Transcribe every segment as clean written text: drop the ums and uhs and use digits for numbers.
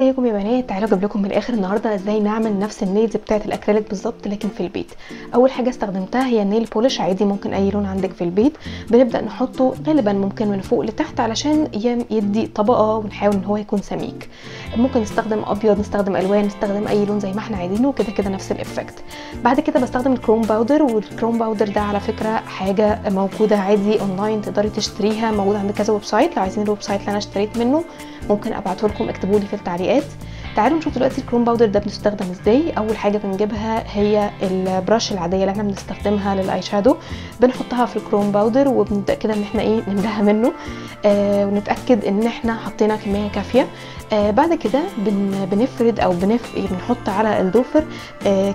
ازيكم يا بنات؟ تعالوا اجيب لكم من الاخر النهارده ازاي نعمل نفس النيلز بتاعه الاكريليك بالظبط لكن في البيت. اول حاجه استخدمتها هي النيل بولش عادي، ممكن اي لون عندك في البيت. بنبدا نحطه غالبا ممكن من فوق لتحت علشان يدي طبقه ونحاول ان هو يكون سميك. ممكن نستخدم ابيض، نستخدم الوان، نستخدم اي لون زي ما احنا عايزينه، كده كده نفس الافكت. بعد كده بستخدم الكروم باودر، والكروم باودر ده على فكره حاجه موجوده عادي اونلاين، تقدري تشتريها، موجود عند كذا ويب سايت. لو عايزين الويب سايت اللي انا اشتريت منه ممكن ابعته لكم، اكتبوا لي في التعليقات. تعالوا نشوف دلوقتي الكروم باودر ده بنستخدم ازاي. اول حاجه بنجيبها هي البراش العاديه اللي احنا بنستخدمها للاي شادو، بنحطها في الكروم باودر وبنبدا كده ان احنا نملاها منه ونتاكد ان احنا حطينا كميه كافيه. بعد كده بنفرد او بنحط على الضوفر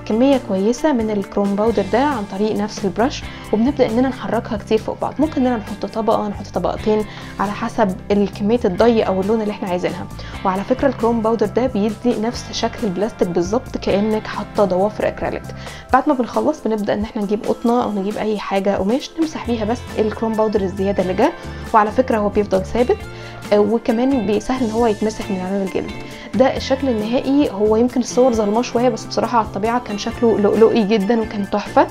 كميه كويسه من الكروم باودر ده عن طريق نفس البراش، وبنبدا اننا نحركها كتير فوق بعض. ممكن اننا نحط طبقه، نحط طبقتين، على حسب كميه الضي او اللون اللي احنا عايزينها. وعلى فكره الكروم باودر ده بيدي نفس شكل البلاستيك بالظبط، كانك حاطه ضوافر اكريليك. بعد ما بنخلص بنبدا ان احنا نجيب قطنه او نجيب اي حاجه قماش نمسح بيها بس الكروم باودر الزياده اللي جه، وعلى فكره هو بيفضل ثابت وكمان بيسهل ان هو يتمسح من على الجلد. ده الشكل النهائي. هو يمكن الصور ظلمه شويه بس بصراحه على الطبيعه كان شكله لؤلؤي جدا وكان تحفه.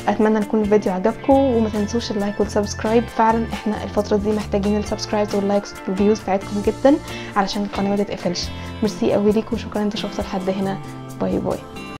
اتمنى يكون الفيديو عجبكم، وما تنسوش اللايك والسبسكرايب. فعلا احنا الفتره دي محتاجين السبسكرايبز واللايكس والفيوز بتاعتكم جدا علشان القناه ما تتقفلش. ميرسي قوي ليكم، وشكرا انتوا شفتوا لحد هنا. باي باي.